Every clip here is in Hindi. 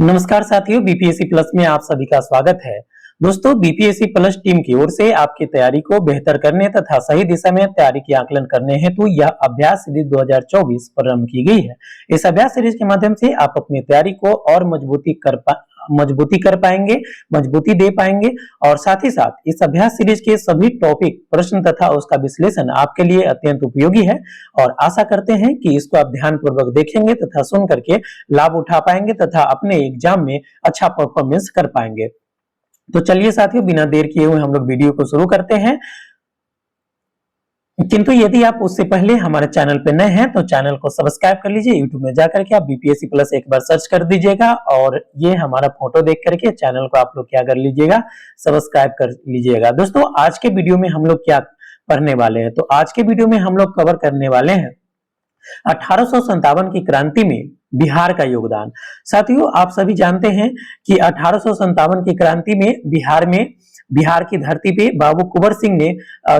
नमस्कार साथियों, बीपीएससी प्लस में आप सभी का स्वागत है। दोस्तों, बीपीएससी प्लस टीम की ओर से आपकी तैयारी को बेहतर करने तथा सही दिशा में तैयारी की आकलन करने हेतु यह अभ्यास सीरीज 2024 प्रारंभ की गई है। इस अभ्यास सीरीज के माध्यम से आप अपनी तैयारी को और मजबूती कर पाएंगे, मजबूती दे पाएंगे और साथ ही साथ इस अभ्यास सीरीज के सभी टॉपिक, प्रश्न तथा उसका विश्लेषण आपके लिए अत्यंत उपयोगी है और आशा करते हैं कि इसको आप ध्यान पूर्वक देखेंगे तथा सुन करके लाभ उठा पाएंगे तथा अपने एग्जाम में अच्छा परफॉर्मेंस कर पाएंगे। तो चलिए साथियों, बिना देर किए हुए हम लोग वीडियो को शुरू करते हैं। किंतु यदि आप उससे पहले हमारे चैनल पे नए हैं तो चैनल को सब्सक्राइब कर लीजिए। यूट्यूब में जाकर के आप बीपीएससी प्लस एक बार सर्च कर दीजिएगा और ये हमारा फोटो देख करके चैनल को आप लोग क्या कर लीजिएगा, सब्सक्राइब कर लीजिएगा। दोस्तों, आज के वीडियो में हम लोग क्या पढ़ने वाले हैं, तो आज के वीडियो में हम लोग कवर करने वाले हैं 1857 की क्रांति में बिहार का योगदान। साथियों, आप सभी जानते हैं कि 1857 की क्रांति में बिहार की धरती पे बाबू कुंवर सिंह ने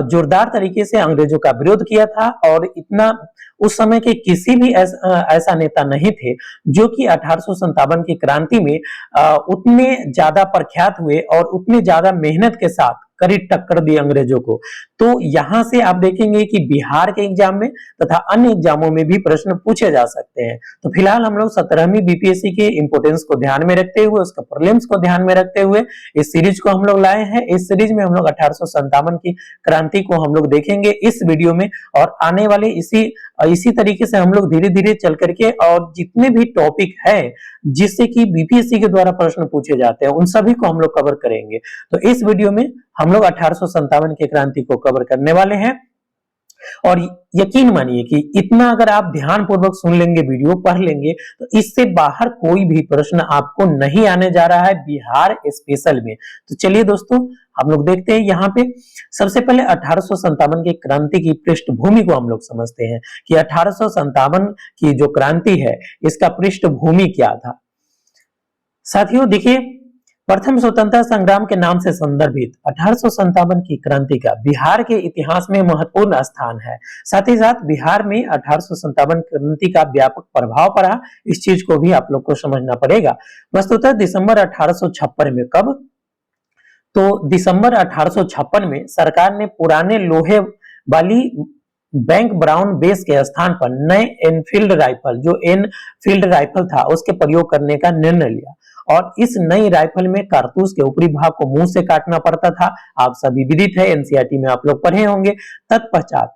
जोरदार तरीके से अंग्रेजों का विरोध किया था और इतना उस समय के किसी भी ऐसा नेता नहीं थे जो कि 1857 की क्रांति में उतने ज्यादा प्रख्यात हुए और उतने ज्यादा मेहनत के साथ कड़ी टक्कर दी अंग्रेजों को। तो यहां से आप देखेंगे कि बिहार के एग्जाम में तथा अन्य एग्जामों में भी प्रश्न पूछे जा सकते हैं। तो फिलहाल हम लोग 17वीं बीपीएससी के इंपोर्टेंस को ध्यान में रखते हुए, उसका प्रीलिम्स को ध्यान में रखते हुए इस सीरीज को हम लोग लाए हैं। इस सीरीज में हम लोग 1857 की क्रांति को हम लोग देखेंगे इस वीडियो में और आने वाले इसी तरीके से हम लोग धीरे धीरे चल करके और जितने भी टॉपिक है जिससे कि बीपीएससी के द्वारा प्रश्न पूछे जाते हैं उन सभी को हम लोग कवर करेंगे। तो इस वीडियो में हम लोग 1857 की क्रांति को कवर करने वाले हैं और यकीन मानिए कि इतना अगर आप ध्यान पूर्वक सुन लेंगे, वीडियो पढ़ लेंगे, तो इससे बाहर कोई भी प्रश्न आपको नहीं आने जा रहा है बिहार स्पेशल में। तो चलिए दोस्तों, हम लोग देखते हैं यहाँ पे सबसे पहले 1857 की क्रांति की पृष्ठभूमि को हम लोग समझते हैं कि 1857 की जो क्रांति है इसका पृष्ठभूमि क्या था। साथियों देखिए, प्रथम स्वतंत्रता संग्राम के नाम से संदर्भित 1857 की क्रांति का बिहार के इतिहास में महत्वपूर्ण स्थान है। साथ ही साथ बिहार में 1857 क्रांति का व्यापक प्रभाव पड़ा, इस चीज को भी आप लोग को समझना पड़ेगा। वस्तुतः दिसंबर 1856 में, कब, तो दिसंबर 1856 में सरकार ने पुराने लोहे वाली बैंक ब्राउन बेस के स्थान पर नए एनफील्ड राइफल, जो एनफील्ड राइफल था, उसके प्रयोग करने का निर्णय लिया और इस नई राइफल में कारतूस के ऊपरी भाग को मुंह से काटना पड़ता था। आप सभी विदित है, एनसीईआरटी में आप लोग पढ़े होंगे। तत्पश्चात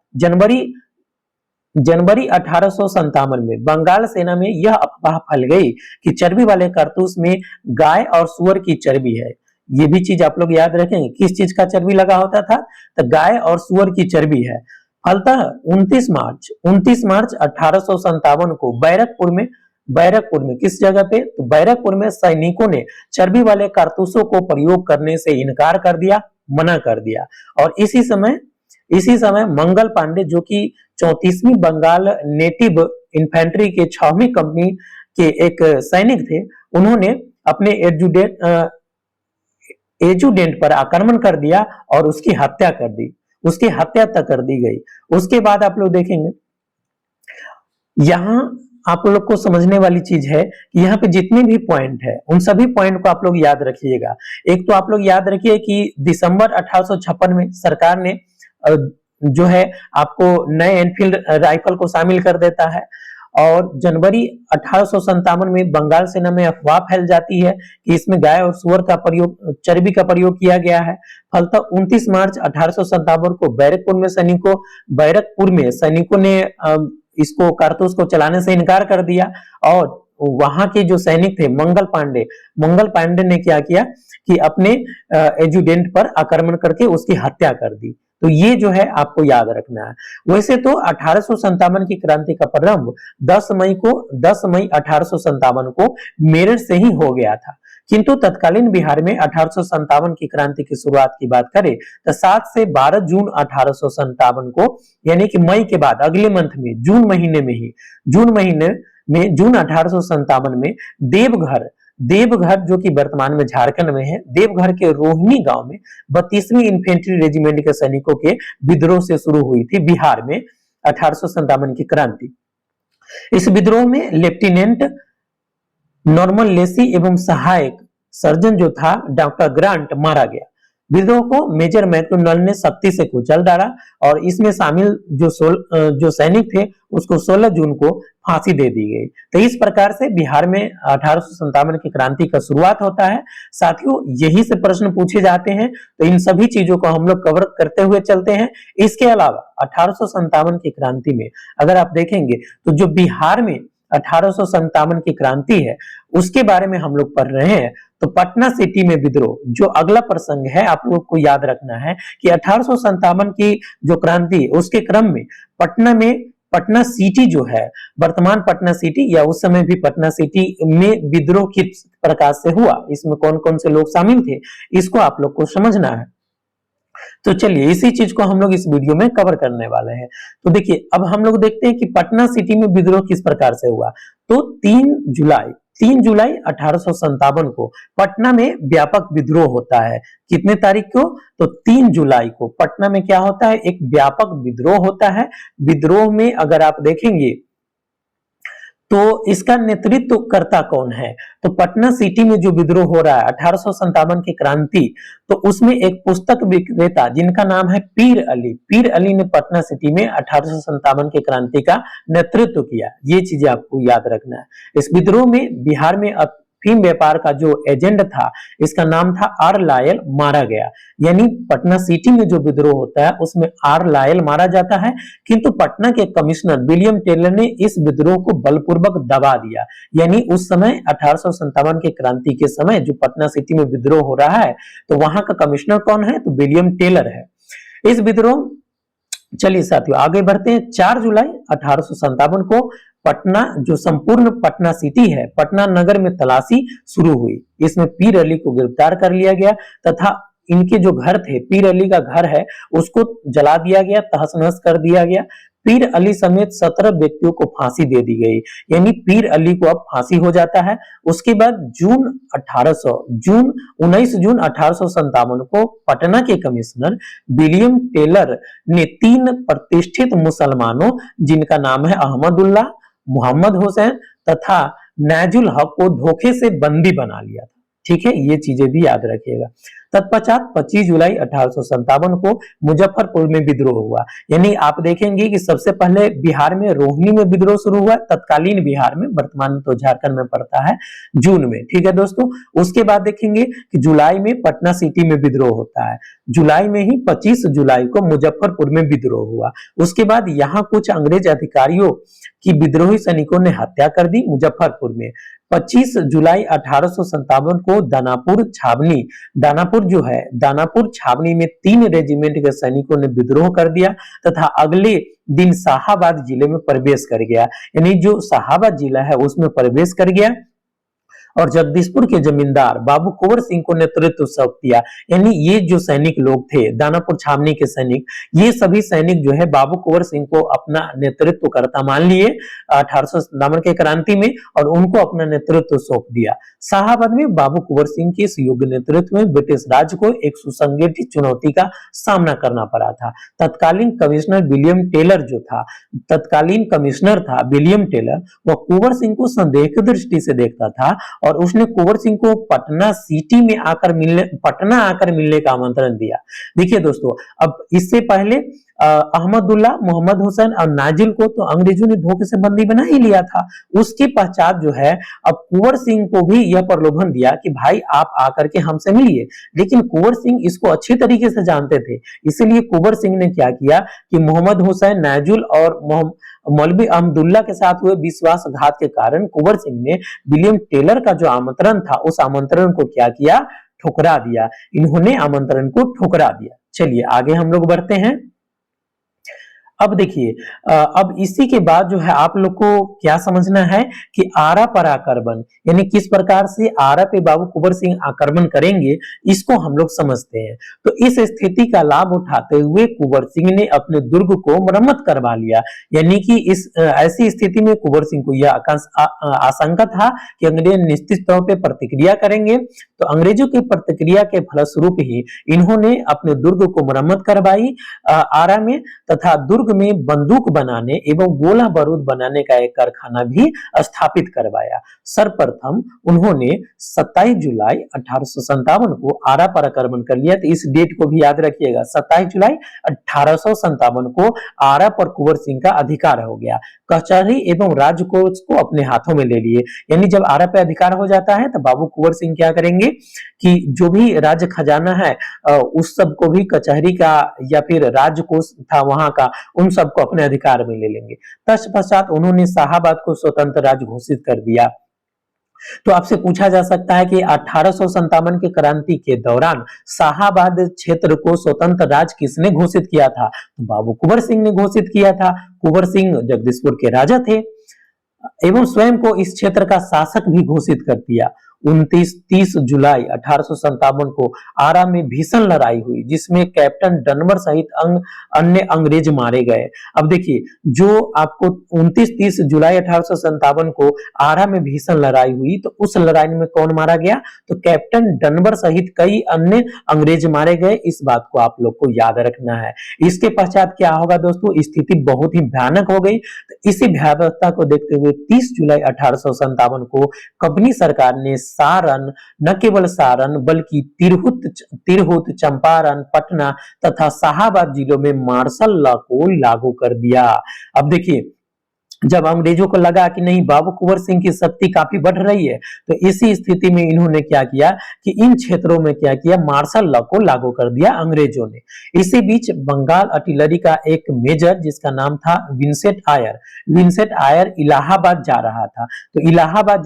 जनवरी 1857 में बंगाल सेना में यह अफवाह फैल गई कि चर्बी वाले कारतूस में गाय और सुअर की चर्बी है। ये भी चीज आप लोग याद रखेंगे, किस चीज का चर्बी लगा होता था, तो गाय और सुअर की चर्बी है। फलतः 29 मार्च 1857 को बैरकपुर में किस जगह पे, तो बैरकपुर में सैनिकों ने चर्बी वाले कारतूसों को प्रयोग करने से इनकार कर दिया, मना कर दिया। और इसी समय मंगल पांडे, जो कि 34वीं बंगाल नेटिव इन्फेंट्री के 6वीं कंपनी के एक सैनिक थे, उन्होंने अपने एजुडेंट पर आक्रमण कर दिया और उसकी हत्या कर दी, उसकी हत्या तक कर दी गई। उसके बाद आप लोग देखेंगे, यहां आप लोग को समझने वाली चीज है कि यहाँ पे जितने भी पॉइंट है उन सभी पॉइंट को आप लोग याद रखिएगा। एक तो आप लोग याद रखिए कि दिसंबर 1856 में सरकार ने जो है आपको नए एनफील्ड राइफल को शामिल कर देता है और जनवरी 1857 में बंगाल सेना में अफवाह फैल जाती है कि इसमें गाय और सुअर का प्रयोग, चर्बी का प्रयोग किया गया है। फलतः 29 मार्च 1857 को बैरकपुर में सैनिकों ने इसको कारतूस को चलाने से इनकार कर दिया और वहां के जो सैनिक थे मंगल पांडे ने क्या किया कि अपने एजुडेंट पर आक्रमण करके उसकी हत्या कर दी। तो ये जो है आपको याद रखना है। वैसे तो 1857 की क्रांति का प्रारंभ 10 मई 1857 को मेरठ से ही हो गया था, किंतु तत्कालीन बिहार में 1857 की क्रांति की शुरुआत की बात करें तो 7 से 12 जून 1857 को, यानी कि मई के बाद अगले मंथ में जून महीने में जून 1857 में देवघर जो कि वर्तमान में झारखंड में है, देवघर के रोहिणी गांव में 32वीं इन्फेंट्री रेजिमेंट के सैनिकों के विद्रोह से शुरू हुई थी बिहार में 1857 की क्रांति। इस विद्रोह में नॉर्मन लेसी एवं सहायक सर्जन जो था डॉक्टर ग्रांट मारा गया। विद्रोह को मेजर मैक्डोनाल्ड ने सख्ती से कुचल डाला और इसमें शामिल जो सैनिक थे उसको 16 जून को फांसी दे दी गई। तो इस प्रकार से बिहार में 1857 की क्रांति का शुरुआत होता है। साथियों, यही से प्रश्न पूछे जाते हैं, तो इन सभी चीजों को हम लोग कवर करते हुए चलते हैं। इसके अलावा 1857 की क्रांति में अगर आप देखेंगे तो जो बिहार में 1857 की क्रांति है उसके बारे में हम लोग पढ़ रहे हैं। तो पटना सिटी में विद्रोह जो अगला प्रसंग है आप लोग को याद रखना है कि 1857 की जो क्रांति उसके क्रम में पटना सिटी जो है, वर्तमान पटना सिटी या उस समय भी पटना सिटी में विद्रोह किस प्रकार से हुआ, इसमें कौन कौन से लोग शामिल थे, इसको आप लोग को समझना है। तो चलिए इसी चीज को हम लोग इस वीडियो में कवर करने वाले हैं। तो देखिए अब हम लोग देखते हैं कि पटना सिटी में विद्रोह किस प्रकार से हुआ। तो 3 जुलाई 1857 को पटना में व्यापक विद्रोह होता है। कितने तारीख को? तो 3 जुलाई को पटना में क्या होता है, एक व्यापक विद्रोह होता है। विद्रोह में अगर आप देखेंगे तो इसका नेतृत्व करता कौन है, तो पटना सिटी में जो विद्रोह हो रहा है 1857 की क्रांति, तो उसमें एक पुस्तक विक्रेता जिनका नाम है पीर अली ने पटना सिटी में 1857 की क्रांति का नेतृत्व किया। ये चीजें आपको याद रखना है। इस विद्रोह में बिहार में अफीम व्यापार का जो एजेंट था इसका नाम था आर लायल मारा गया। यानी पटना सिटी में जो विद्रोह होता है उसमें आर लायल मारा जाता है, किंतु पटना के कमिश्नर विलियम टेलर ने इस विद्रोह को बलपूर्वक दबा दिया। यानी उस समय 1857 की क्रांति के समय जो पटना सिटी में विद्रोह हो रहा है तो वहां का कमिश्नर कौन है, तो विलियम टेलर है। इस विद्रोह, चलिए साथियों आगे बढ़ते हैं। 4 जुलाई 1857 को पटना जो संपूर्ण पटना सिटी है, पटना नगर में तलाशी शुरू हुई। इसमें पीर अली को गिरफ्तार कर लिया गया तथा इनके जो घर थे, पीर अली का घर है उसको जला दिया गया, तहस नहस कर दिया गया। पीर अली समेत 17 व्यक्तियों को फांसी दे दी गई। यानी पीर अली को अब फांसी हो जाता है। उसके बाद 19 जून 1857 को पटना के कमिश्नर विलियम टेलर ने 3 प्रतिष्ठित मुसलमानों जिनका नाम है अहमदुल्ला, मोहम्मद हुसैन तथा नाजुल हक को धोखे से बंदी बना लिया था। ठीक है, ये चीजें भी याद रखिएगा। तत्पश्चात 25 जुलाई 1857 को मुजफ्फरपुर में विद्रोह हुआ। यानी आप देखेंगे कि सबसे पहले बिहार में रोहिणी में विद्रोह शुरू हुआ, तत्कालीन बिहार में, वर्तमान तो झारखंड में पड़ता है, जून में। ठीक है दोस्तों, उसके बाद देखेंगे कि जुलाई में पटना सिटी में विद्रोह होता है। जुलाई में ही 25 जुलाई को मुजफ्फरपुर में विद्रोह हुआ। उसके बाद यहाँ कुछ अंग्रेज अधिकारियों की विद्रोही सैनिकों ने हत्या कर दी मुजफ्फरपुर में। 25 जुलाई 1857 को दानापुर छावनी में 3 रेजिमेंट के सैनिकों ने विद्रोह कर दिया तथा अगले दिन शाहाबाद जिले में प्रवेश कर गया। यानी जो शाहाबाद जिला है उसमें प्रवेश कर गया और जगदीशपुर के जमींदार बाबू कुंवर सिंह को नेतृत्व सौंप दिया। यानी ये जो सैनिक लोग थे, दानापुर छावनी के सैनिक, ये सभी सैनिक जो है बाबू कुंवर सिंह को अपना नेतृत्व करता मान लिए 1857 के क्रांति में और उनको अपना नेतृत्व सौंप दिया। शाहाबाद में बाबू कुंवर सिंह के इस योग्य नेतृत्व में ब्रिटिश राज को एक सुसंगठित चुनौती का सामना करना पड़ा था। तत्कालीन कमिश्नर विलियम टेलर जो था, तत्कालीन कमिश्नर था विलियम टेलर, वह कुंवर सिंह को संदेह की दृष्टि से देखता था और उसने कुंवर सिंह को पटना आकर मिलने का आमंत्रण दिया। देखिए दोस्तों, अब इससे पहले अहमदुल्ला, मोहम्मद हुसैन और नाजिल को तो अंग्रेजों ने धोखे से बंदी बना ही लिया था। उसके पश्चात जो है अब कुंवर सिंह को भी यह प्रलोभन दिया कि भाई आप आकर के हमसे मिलिए। लेकिन कुंवर सिंह इसको अच्छी तरीके से जानते थे, इसलिए कुंवर सिंह ने क्या किया कि मोहम्मद हुसैन, नाजुल और मौलवी अहमदुल्ला के साथ हुए विश्वासघात के कारण कुंवर सिंह ने विलियम टेलर का जो आमंत्रण था उस आमंत्रण को क्या किया, ठुकरा दिया। इन्होंने आमंत्रण को ठुकरा दिया। चलिए आगे हम लोग बढ़ते हैं। अब देखिए, अब इसी के बाद जो है आप लोग को क्या समझना है कि आरा पर आक्रमण, यानी किस प्रकार से आरा पे बाबू कुंवर सिंह आक्रमण करेंगे, इसको हम लोग समझते हैं। तो इस स्थिति का लाभ उठाते हुए कुंवर सिंह ने अपने दुर्ग को मरम्मत करवा लिया। यानी कि इस ऐसी स्थिति में कुंवर सिंह को यह आशंका था कि अंग्रेज निश्चित तौर पे प्रतिक्रिया करेंगे। तो अंग्रेजों की प्रतिक्रिया के फलस्वरूप ही इन्होंने अपने दुर्ग को मरम्मत करवाई आरा में, तथा दुर्ग दुर्ग में बंदूक बनाने एवं गोला बारूद बनाने का एक कारखाना भी स्थापित करवाया। सर्वप्रथम उन्होंने 27 जुलाई 1857 को आरा पर आक्रमण कर लिया। तो इस डेट को भी याद रखिएगा, 27 जुलाई 1857 को आरा पर कुंवर सिंह का अधिकार हो गया। कचहरी एवं राजकोष को अपने हाथों में ले लिए। यानी जब आरा पे अधिकार हो जाता है तो बाबू कुंवर सिंह क्या करेंगे कि जो भी राज्य खजाना है उस सब को भी, कचहरी का या फिर राजकोष था वहां का, उन सबको अपने अधिकार में ले लेंगे। तत्पश्चात उन्होंने शाहाबाद को स्वतंत्र राज्य घोषित कर दिया। तो आपसे पूछा जा सकता है कि 1857 की क्रांति के दौरान शाहाबाद क्षेत्र को स्वतंत्र राज्य किसने घोषित किया था? तो बाबू कुंवर सिंह ने घोषित किया था। कुंवर सिंह जगदीशपुर के राजा थे एवं स्वयं को इस क्षेत्र का शासक भी घोषित कर दिया। 29-30 जुलाई 1857 को आरा में भीषण लड़ाई हुई जिसमें कैप्टन डनवर सहित अन्य अंग्रेज मारे गए। अब देखिए, जो आपको 29-30 जुलाई 1857 को आरा में भीषण लड़ाई हुई, तो उस लड़ाई में कौन मारा गया? तो कैप्टन डनवर सहित कई अन्य अंग्रेज मारे गए। इस बात को आप लोग को याद रखना है। इसके पश्चात क्या होगा दोस्तों? स्थिति बहुत ही भयानक हो गई। तो इसी भयावहता को देखते हुए 30 जुलाई 1857 को कंपनी सरकार ने सारण, न केवल सारण बल्कि तिरहुत, चंपारण, पटना तथा शाहाबाद जिलों में मार्शल लॉ को लागू कर दिया। अब देखिए, जब अंग्रेजों को लगा कि नहीं, बाबू कुंवर सिंह की शक्ति काफी बढ़ रही है, तो इसी स्थिति में इन्होंने क्या किया कि इन क्षेत्रों में क्या किया, मार्शल लॉ को लागू कर दिया अंग्रेजों ने। इसी बीच बंगाल आर्टिलरी का एक मेजर जिसका नाम था विंसेंट आयर इलाहाबाद जा रहा था। तो इलाहाबाद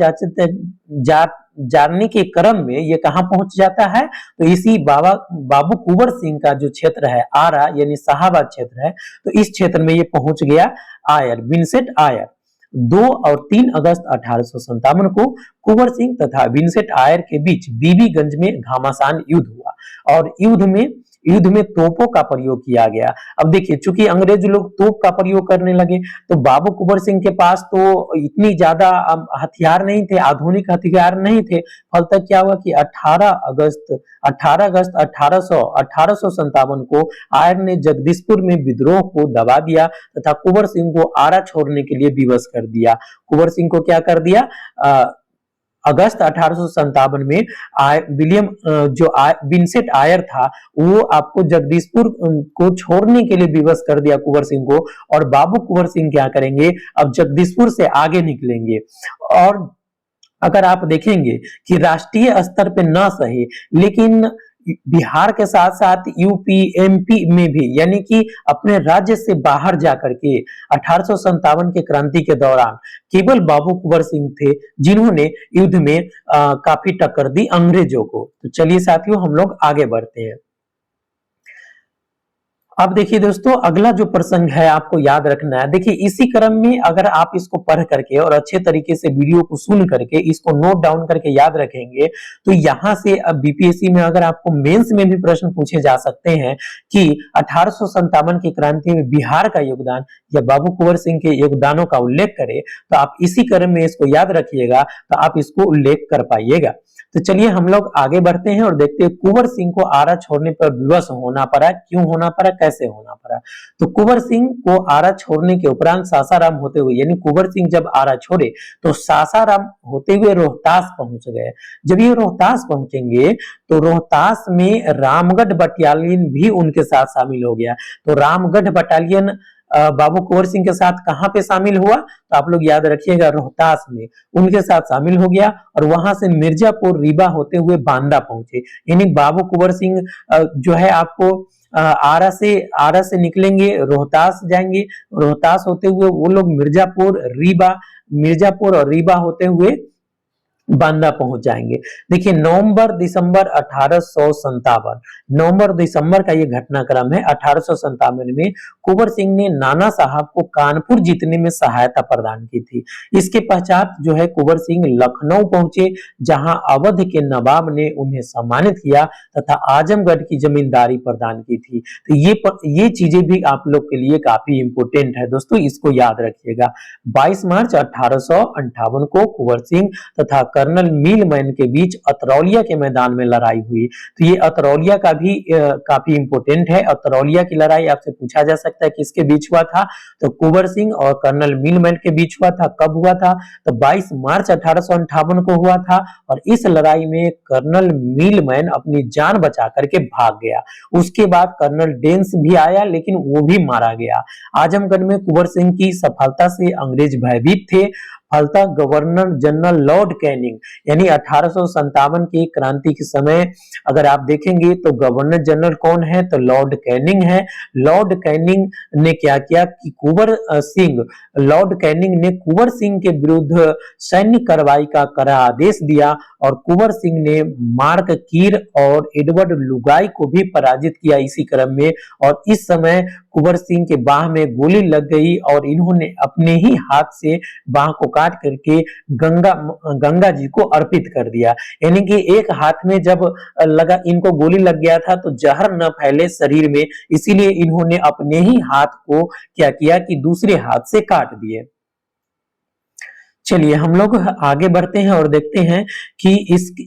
जाने के क्रम में ये कहां पहुंच जाता है? तो इसी बाबू कुंवर सिंह का जो क्षेत्र है आरा यानी शाहाबाद क्षेत्र है, तो इस क्षेत्र में ये पहुंच गया विंसेंट आयर। 2 और 3 अगस्त 1857 को कुंवर सिंह तथा विंसेंट आयर के बीच बीबीगंज में घमासान युद्ध हुआ और युद्ध में तोपों का प्रयोग किया गया। अब देखिए, चूंकि अंग्रेज लोग तोप का प्रयोग करने लगे, तो बाबू कुंवर सिंह के पास तो इतनी ज्यादा हथियार नहीं थे, आधुनिक हथियार नहीं थे। फलतः क्या हुआ कि 18 अगस्त 1857 को आयर ने जगदीशपुर में विद्रोह को दबा दिया तथा कुंवर सिंह को आरा छोड़ने के लिए विवश कर दिया। कुंवर सिंह को क्या कर दिया? अगस्त 1857 में विंसेंट आयर था, वो आपको जगदीशपुर को छोड़ने के लिए विवश कर दिया कुंवर सिंह को। और बाबू कुंवर सिंह क्या करेंगे? अब जगदीशपुर से आगे निकलेंगे। और अगर आप देखेंगे कि राष्ट्रीय स्तर पे न सही, लेकिन बिहार के साथ साथ यूपी, एमपी में भी, यानी कि अपने राज्य से बाहर जाकर के 1857 के क्रांति के दौरान केवल बाबू कुंवर सिंह थे जिन्होंने युद्ध में काफी टक्कर दी अंग्रेजों को। तो चलिए साथियों, हम लोग आगे बढ़ते हैं। अब देखिए दोस्तों, अगला जो प्रसंग है आपको याद रखना है। देखिए, इसी क्रम में अगर आप इसको पढ़ करके और अच्छे तरीके से वीडियो को सुन करके इसको नोट डाउन करके याद रखेंगे, तो यहां से अब बीपीएससी में अगर आपको मेंस में भी प्रश्न पूछे जा सकते हैं कि 1857 की क्रांति में बिहार का योगदान या बाबू कुंवर सिंह के योगदानों का उल्लेख करें, तो आप इसी क्रम में इसको याद रखिएगा, तो आप इसको उल्लेख कर पाइएगा। तो चलिए हम लोग आगे बढ़ते हैं और देखते हैं कुंवर सिंह को आरा छोड़ने पर विवश होना पड़ा, क्यों होना पड़ा, कैसे होना पड़ा। तो कुंवर सिंह को आरा छोड़ने के उपरांत सासाराम होते हुए, यानी कुंवर सिंह जब आरा छोड़े तो सासाराम होते हुए रोहतास पहुंच गए। जब ये रोहतास पहुंचेंगे तो रोहतास में रामगढ़ बटालियन भी उनके साथ शामिल हो गया। तो रामगढ़ बटालियन बाबू कुंवर सिंह के साथ कहां पे शामिल हुआ? तो आप लोग याद रखिएगा, रोहतास में उनके साथ शामिल हो गया और वहां से मिर्जापुर, रीवा होते हुए बांदा पहुंचे। यानी बाबू कुंवर सिंह जो है आपको आरा से निकलेंगे, रोहतास जाएंगे, रोहतास होते हुए वो लोग मिर्जापुर और रीवा होते हुए बांदा पहुंच जाएंगे। देखिए, नवंबर दिसंबर 1857, नवंबर दिसंबर का ये घटनाक्रम है। 1857 में कुंवर सिंह ने नाना साहब को कानपुर जीतने में सहायता प्रदान की थी। इसके पश्चात जो है कुंवर सिंह लखनऊ पहुंचे, जहां अवध के नवाब ने उन्हें सम्मानित किया तथा आजमगढ़ की जमींदारी प्रदान की थी। तो ये चीजें भी आप लोग के लिए काफी इंपोर्टेंट है दोस्तों, इसको याद रखिएगा। 22 मार्च 1858 को कुंवर सिंह तथा कर्नल मिलमैन के बीच अतरौलिया के मैदान में लड़ाई हुई। तो ये अतरौलिया का भी काफी इंपोर्टेंट है। अतरौलिया की लड़ाई आपसे पूछा जा सकता है किसके बीच हुआ था, तो कुंवर सिंह और कर्नल मिलमैन के बीच हुआ था। कब हुआ था, तो 22 मार्च 1858 को हुआ था। और इस लड़ाई में कर्नल मिलमैन अपनी जान बचा करके भाग गया। उसके बाद कर्नल डेंस भी आया, लेकिन वो भी मारा गया। आजमगढ़ में कुंवर सिंह की सफलता से अंग्रेज भयभीत थे। फलतः गवर्नर जनरल लॉर्ड कैनिंग, यानी 1857 की क्रांति के समय अगर आप देखेंगे तो गवर्नर जनरल कौन है, तो लॉर्ड कैनिंग है। लॉर्ड कैनिंग ने क्या किया कि लॉर्ड कैनिंग ने कुंवर सिंह के विरुद्ध सैन्य कार्रवाई का कड़ा आदेश दिया और कुंवर सिंह ने मार्क कीर और एडवर्ड लुगाई को भी पराजित किया इसी क्रम में। और इस समय कुंवर सिंह के बाह में गोली लग गई और इन्होंने अपने ही हाथ से बाह को काट करके गंगा जी को अर्पित कर दिया। यानी कि एक हाथ में जब इनको गोली लग गया था तो जहर न फैले शरीर में, इसीलिए इन्होंने अपने ही हाथ को क्या किया कि दूसरे हाथ से काट दिए। चलिए हम लोग आगे बढ़ते हैं और देखते हैं कि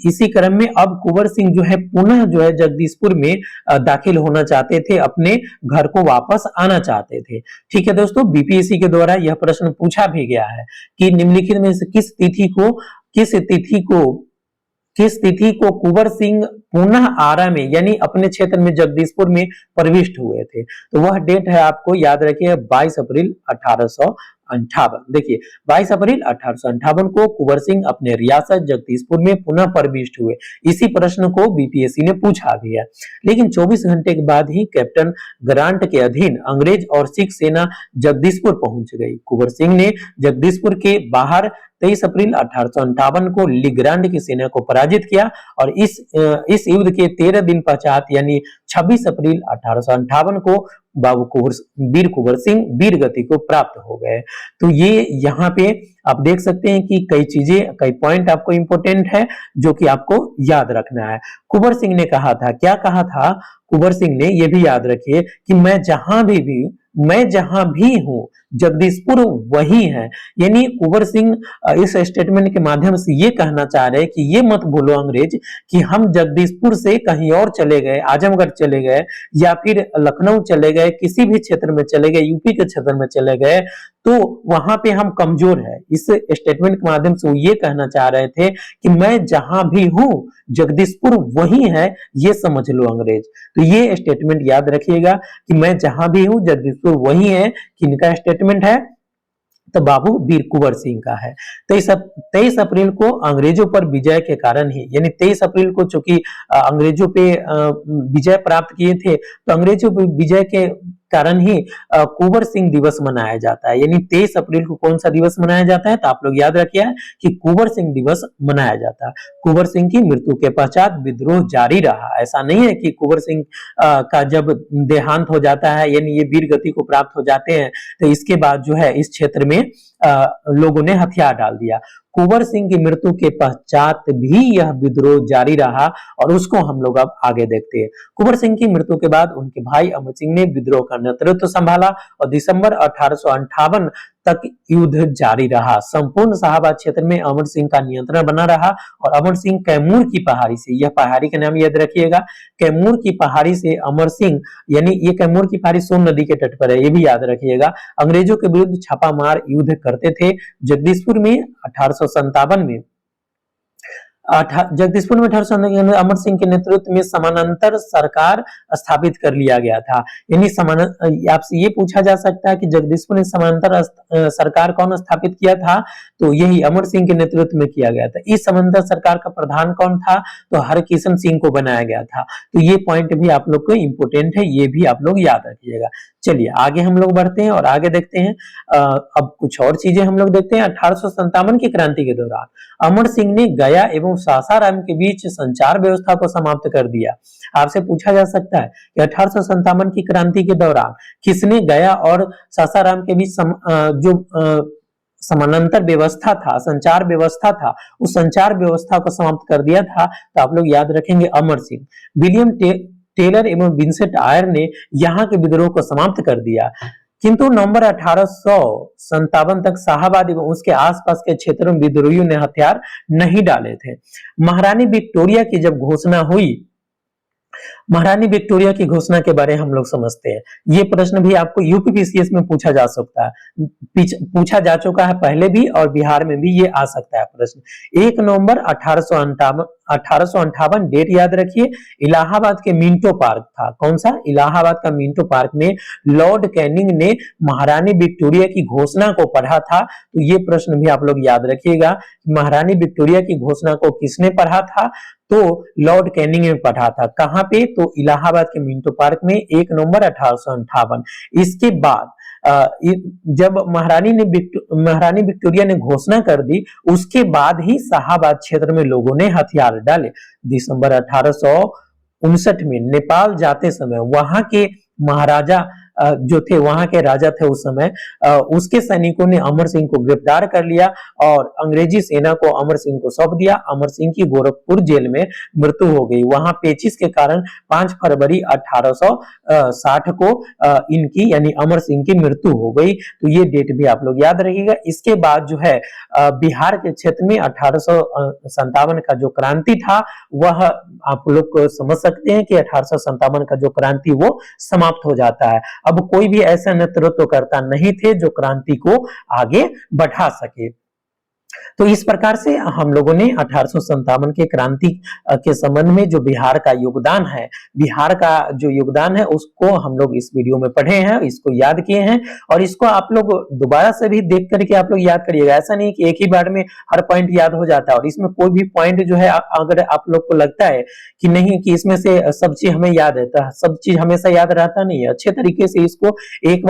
इसी क्रम में अब कुंवर सिंह जो है पुनः जो है जगदीशपुर में दाखिल होना चाहते थे, अपने घर को वापस आना चाहते थे। ठीक है दोस्तों, बीपीएससी के द्वारा यह प्रश्न पूछा भी गया है कि निम्नलिखित में से किस तिथि को कुंवर सिंह पुनः आरा में यानी अपने क्षेत्र में जगदीशपुर में प्रविष्ट हुए थे, तो वह डेट है आपको याद रखिए 22 अप्रैल 1858। देखिए 22 अप्रैल 1858 को कुंवर सिंह अपने रियासत जगदीशपुर में पुनः प्रविष्ट हुए। इसी प्रश्न को बीपीएससी ने पूछा भी है। लेकिन 24 घंटे के बाद ही कैप्टन ग्रांट के अधीन अंग्रेज और सिख सेना जगदीशपुर पहुंच गई। कुंवर सिंह ने जगदीशपुर के बाहर 23 अप्रैल 1858 को लिग्रांड की सेना को पराजित किया और इस युद्ध के 13 दिन पश्चात यानी 26 अप्रैल 1858 को वीर कुंवर सिंह वीर गति को प्राप्त हो गए। तो ये यहाँ पे आप देख सकते हैं कि कई पॉइंट आपको इंपोर्टेंट है जो कि आपको याद रखना है। कुंवर सिंह ने कहा था, क्या कहा था कुंवर सिंह ने, ये भी याद रखिए कि मैं जहां भी हूं जगदीशपुर वही है। यानी कुंवर सिंह इस स्टेटमेंट के माध्यम से ये कहना चाह रहे हैं कि ये मत बोलो अंग्रेज कि हम जगदीशपुर से कहीं और चले गए, आजमगढ़ चले गए या फिर लखनऊ चले गए, किसी भी क्षेत्र में चले गए, यूपी के क्षेत्र में चले गए तो वहां पे हम कमजोर है। इस स्टेटमेंट के माध्यम से वो ये कहना चाह रहे थे कि मैं जहां भी हूं जगदीशपुर वही है, ये समझ लो अंग्रेज। तो ये स्टेटमेंट याद रखिएगा कि मैं जहां भी हूं जगदीशपुर वही है। किनका स्टेटमेंट है, तो बाबू वीर कुंवर सिंह का है। 23 अप्रैल को अंग्रेजों पर विजय के कारण ही, यानी 23 अप्रैल को चूंकि अंग्रेजों पे विजय प्राप्त किए थे, तो अंग्रेजों पे विजय के कारण ही कुंवर सिंह दिवस मनाया जाता है। यानी 23 अप्रैल को कौन सा दिवस मनाया जाता है, तो आप लोग याद रखिए कि कुंवर सिंह दिवस मनाया जाता है। कुंवर सिंह की मृत्यु के पश्चात विद्रोह जारी रहा। ऐसा नहीं है कि कुंवर सिंह का जब देहांत हो जाता है यानी ये वीर गति को प्राप्त हो जाते हैं तो इसके बाद जो है इस क्षेत्र में लोगों ने हथियार डाल दिया। कुंवर सिंह की मृत्यु के पश्चात भी यह विद्रोह जारी रहा और उसको हम लोग अब आगे देखते हैं। कुंवर सिंह की मृत्यु के बाद उनके भाई अमर सिंह ने विद्रोह का नेतृत्व संभाला और दिसंबर 1858 तक युद्ध जारी रहा। संपूर्ण शाहाबाद क्षेत्र में अमर सिंह का नियंत्रण बना रहा और अमर सिंह कैमूर की पहाड़ी से, यह पहाड़ी का नाम याद रखिएगा, कैमूर की पहाड़ी से अमर सिंह, यानी ये कैमूर की पहाड़ी सोन नदी के तट पर है, ये भी याद रखिएगा, अंग्रेजों के विरुद्ध छापामार युद्ध करते थे। जगदीशपुर में 1857 में जगदीशपुर में 1857 में अमर सिंह के नेतृत्व में समानांतर सरकार स्थापित कर लिया गया था। यानी आपसे ये पूछा जा सकता है कि जगदीशपुर में समानांतर सरकार कौन स्थापित किया था, तो यही अमर सिंह के नेतृत्व में किया गया था। इस समानांतर सरकार का प्रधान कौन था, तो हरकिशन सिंह को बनाया गया था। तो ये पॉइंट भी आप लोग को इंपोर्टेंट है, ये भी आप लोग याद रखिएगा। चलिए आगे हम लोग बढ़ते हैं और आगे देखते हैं अब कुछ और चीजें हम लोग देखते हैं। 1857 की क्रांति के दौरान अमर सिंह ने गया एवं सासाराम के बीच संचार व्यवस्था को समाप्त कर दिया। आपसे पूछा जा सकता है कि 1857 की क्रांति के दौरान किसने गया और सासाराम के बीच समानांतर व्यवस्था था, संचार व्यवस्था था, उस संचार व्यवस्था को समाप्त कर दिया था, तो आप लोग याद रखेंगे अमर सिंह। विलियम टेलर एवं विंसेंट आयर ने यहाँ के विद्रोह को समाप्त कर दिया। किंतु नवंबर 1857 तक शाहाबाद एवं उसके आसपास के क्षेत्रों में विद्रोहियों ने हथियार नहीं डाले थे। महारानी विक्टोरिया की जब घोषणा हुई, महारानी विक्टोरिया की घोषणा के बारे में हम लोग समझते हैं। ये प्रश्न भी आपको यूपीपीसीएस में पूछा जा सकता है, पूछा जा चुका है पहले भी, और बिहार में भी ये आ सकता है प्रश्न। 1 नवंबर 1858 डेट याद रखिए। इलाहाबाद के मिंटो पार्क था, कौन सा? इलाहाबाद का मिंटो पार्क में लॉर्ड कैनिंग ने महारानी विक्टोरिया की घोषणा को पढ़ा था। तो ये प्रश्न भी आप लोग याद रखिएगा, महारानी विक्टोरिया की घोषणा को किसने पढ़ा था? तो लॉर्ड कैनिंग ने पढ़ा था। कहां पे? तो इलाहाबाद के मिंटो पार्क में 1 नवंबर 1858। इसके बाद जब महारानी विक्टोरिया ने घोषणा कर दी, उसके बाद ही शाहाबाद क्षेत्र में लोगों ने हथियार डाले। दिसंबर 1859 में नेपाल जाते समय वहां के महाराजा जो थे, वहां के राजा थे उस समय, उसके सैनिकों ने अमर सिंह को गिरफ्तार कर लिया और अंग्रेजी सेना को अमर सिंह को सौंप दिया। अमर सिंह की गोरखपुर जेल में मृत्यु हो गई। वहां पेचिश के कारण 5 फरवरी 1860 को इनकी यानी अमर सिंह की मृत्यु हो गई। तो ये डेट भी आप लोग याद रखिएगा। इसके बाद जो है बिहार के क्षेत्र में 1857 का जो क्रांति था, वह आप लोग को समझ सकते हैं कि 1857 का जो क्रांति वो समाप्त हो जाता है। अब कोई भी ऐसा नेतृत्वकर्ता नहीं थे जो क्रांति को आगे बढ़ा सके। तो इस प्रकार से हम लोगों ने 1857 के क्रांति के संबंध में जो बिहार का योगदान है, बिहार का जो योगदान है उसको हम लोग इस वीडियो में पढ़े हैं, इसको याद किए हैं, और इसको आप लोग दोबारा से भी देख करके आप लोग याद करिएगा। ऐसा नहीं कि एक ही बार में हर पॉइंट याद हो जाता है, और इसमें कोई भी पॉइंट जो है अगर आप लोग को लगता है कि नहीं कि इसमें से सब चीज हमें याद है, तो सब चीज हमेशा याद रहता नहीं है। अच्छे तरीके से इसको एक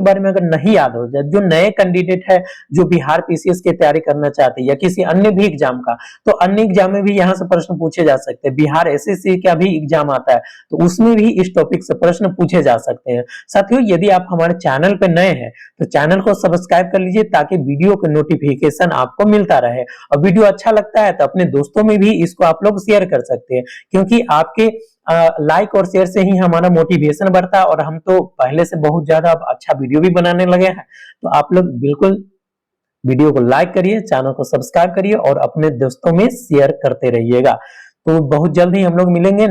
बार में अगर नहीं याद हो जाए, जो नए कैंडिडेट है जो बिहार पीसीएस की तैयारी करना चाहते हैं या किसी अन्य भी एग्जाम का, तो अन्य एग्जाम में भी यहाँ से प्रश्न पूछे जा सकते हैं। बिहार एसएससी का भी एग्जाम आता है तो उसमें भी इस टॉपिक से प्रश्न पूछे जा सकते हैं। साथियों, यदि आप हमारे चैनल पे नए हैं तो चैनल को सब्सक्राइब कर लीजिए ताकि वीडियो का नोटिफिकेशन आपको मिलता रहे, और वीडियो अच्छा लगता है तो अपने दोस्तों में भी इसको आप लोग शेयर कर सकते हैं, क्योंकि आपके लाइक और शेयर से ही हमारा मोटिवेशन बढ़ता है, और हम तो पहले से बहुत ज्यादा अच्छा वीडियो भी बनाने लगे हैं। तो आप लोग बिल्कुल वीडियो को लाइक करिए, चैनल को सब्सक्राइब करिए और अपने दोस्तों में शेयर करते रहिएगा। तो बहुत जल्द ही हम लोग मिलेंगे।